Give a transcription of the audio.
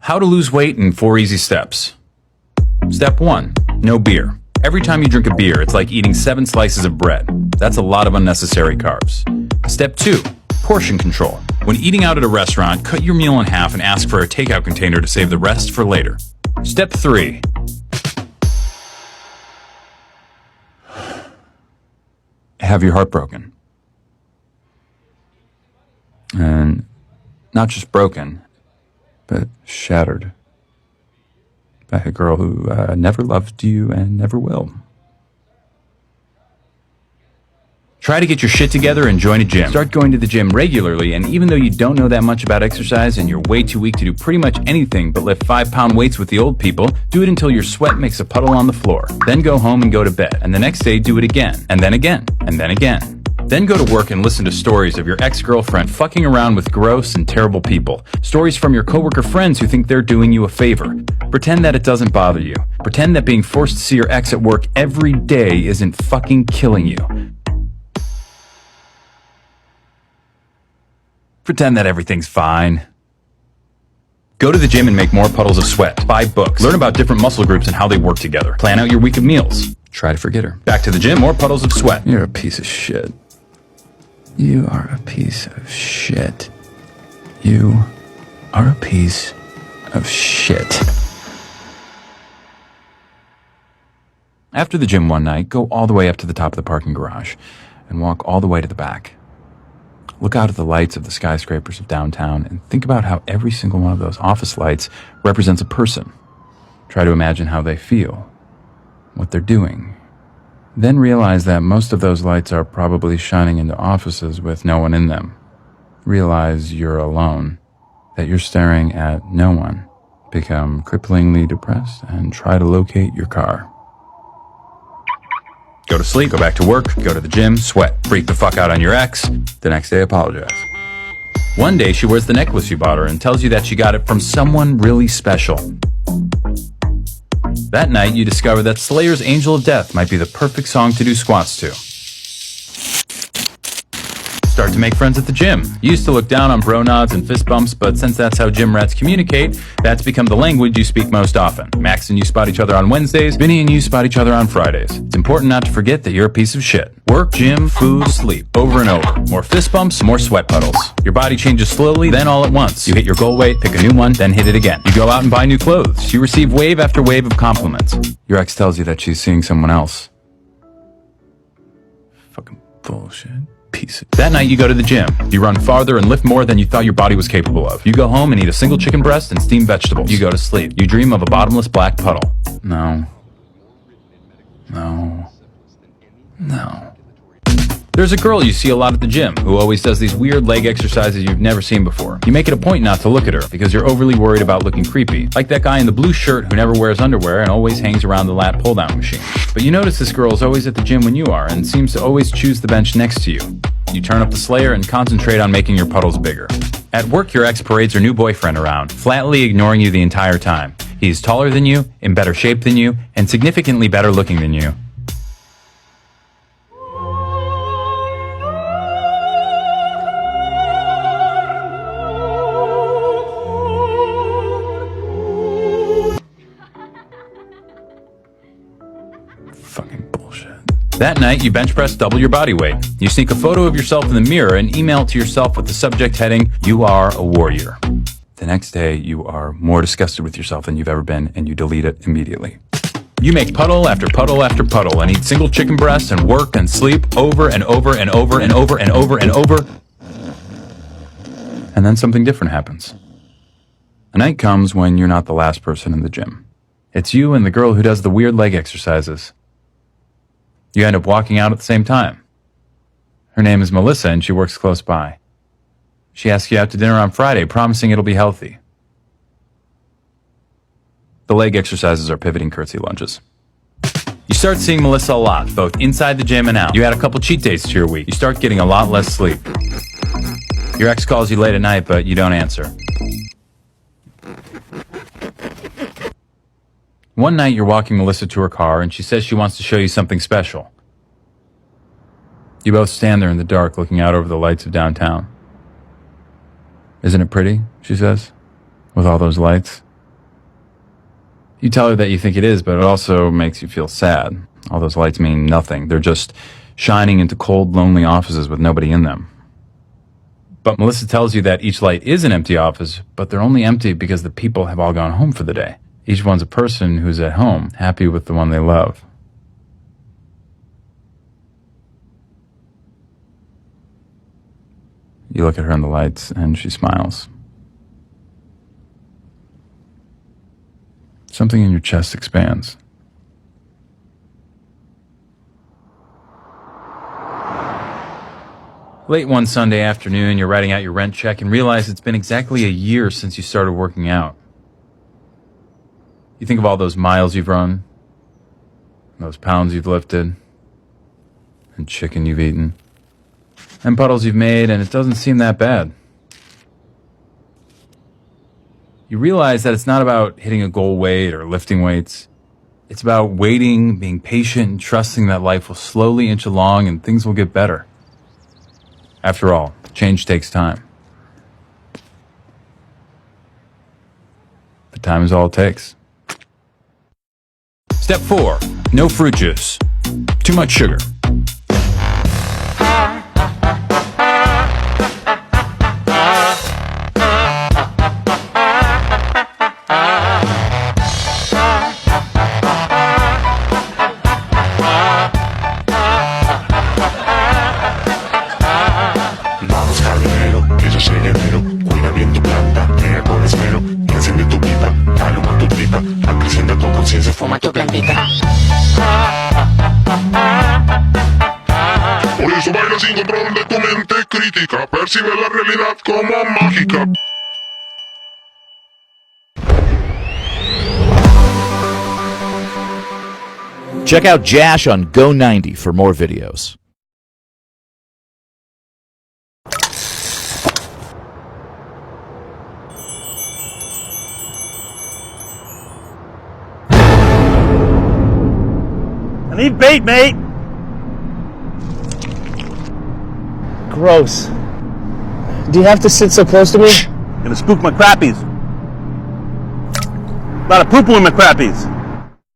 How to lose weight in 4 easy steps. Step 1. No beer. Every time you drink a beer, it's like eating 7 slices of bread. That's a lot of unnecessary carbs. Step 2. Portion control. When eating out at a restaurant, cut your meal in half and ask for a takeout container to save the rest for later. Step 3. Have your heart broken. And not just broken, but shattered by a girl who never loved you and never will. Try to get your shit together and join a gym. Start going to the gym regularly, and even though you don't know that much about exercise and you're way too weak to do pretty much anything but lift 5-pound weights with the old people, do it until your sweat makes a puddle on the floor. Then go home and go to bed, and the next day do it again, and then again, and then again. Then go to work and listen to stories of your ex-girlfriend fucking around with gross and terrible people. Stories from your coworker friends who think they're doing you a favor. Pretend that it doesn't bother you. Pretend that being forced to see your ex at work every day isn't fucking killing you. Pretend that everything's fine. Go to the gym and make more puddles of sweat. Buy books. Learn about different muscle groups and how they work together. Plan out your week of meals. Try to forget her. Back to the gym, more puddles of sweat. You're a piece of shit. You are a piece of shit. You are a piece of shit. After the gym one night, go all the way up to the top of the parking garage and walk all the way to the back. Look out at the lights of the skyscrapers of downtown and think about how every single one of those office lights represents a person. Try to imagine how they feel, what they're doing. Then realize that most of those lights are probably shining into offices with no one in them. Realize you're alone, that you're staring at no one. Become cripplingly depressed and try to locate your car. Go to sleep, go back to work, go to the gym, sweat, freak the fuck out on your ex, the next day apologize. One day she wears the necklace you bought her and tells you that she got it from someone really special. That night you discover that Slayer's Angel of Death might be the perfect song to do squats to. Start to make friends at the gym. You used to look down on bro nods and fist bumps, but since that's how gym rats communicate, that's become the language you speak most often. Max and you spot each other on Wednesdays, Vinny and you spot each other on Fridays. It's important not to forget that you're a piece of shit. Work, gym, food, sleep, over and over. More fist bumps, more sweat puddles. Your body changes slowly, then all at once. You hit your goal weight, pick a new one, then hit it again. You go out and buy new clothes. You receive wave after wave of compliments. Your ex tells you that she's seeing someone else. Fucking bullshit. Piece. That night you go to the gym. You run farther and lift more than you thought your body was capable of. You go home and eat a single chicken breast and steamed vegetables. You go to sleep. You dream of a bottomless black puddle. No. There's a girl you see a lot at the gym who always does these weird leg exercises you've never seen before. You make it a point not to look at her because you're overly worried about looking creepy. Like that guy in the blue shirt who never wears underwear and always hangs around the lat pull-down machine. But you notice this girl is always at the gym when you are and seems to always choose the bench next to you. You turn up the Slayer and concentrate on making your puddles bigger. At work, your ex parades her new boyfriend around, flatly ignoring you the entire time. He's taller than you, in better shape than you, and significantly better looking than you. Fucking bullshit. That night, you bench press double your body weight. You sneak a photo of yourself in the mirror and email it to yourself with the subject heading, "You are a warrior." The next day, you are more disgusted with yourself than you've ever been, and you delete it immediately. You make puddle after puddle after puddle and eat single chicken breasts and work and sleep over and over and over and over and over and over. And then something different happens. A night comes when you're not the last person in the gym. It's you and the girl who does the weird leg exercises. You end up walking out at the same time. Her name is Melissa and she works close by. She asks you out to dinner on Friday, promising it'll be healthy. The leg exercises are pivoting curtsy lunges. You start seeing Melissa a lot, both inside the gym and out. You add a couple cheat days to your week. You start getting a lot less sleep. Your ex calls you late at night, but you don't answer. One night you're walking Melissa to her car and she says she wants to show you something special. You both stand there in the dark looking out over the lights of downtown. "Isn't it pretty?" she says, "with all those lights?" You tell her that you think it is, but it also makes you feel sad. All those lights mean nothing. They're just shining into cold, lonely offices with nobody in them. But Melissa tells you that each light is an empty office, but they're only empty because the people have all gone home for the day. Each one's a person who's at home, happy with the one they love. You look at her in the lights, and she smiles. Something in your chest expands. Late one Sunday afternoon, you're writing out your rent check and realize it's been exactly a year since you started working out. You think of all those miles you've run, those pounds you've lifted, and chicken you've eaten, and puddles you've made, and it doesn't seem that bad. You realize that it's not about hitting a goal weight or lifting weights. It's about waiting, being patient, and trusting that life will slowly inch along and things will get better. After all, change takes time. But time is all it takes. Step 4. No fruit juice. Too much sugar. Por eso baila sin control de tu mente crítica, percibe la realidad como mágica. Check out Jash on Go90 for more videos. I need bait, mate! Gross. Do you have to sit so close to me? Gonna spook my crappies. A lot of poo-poo in my crappies.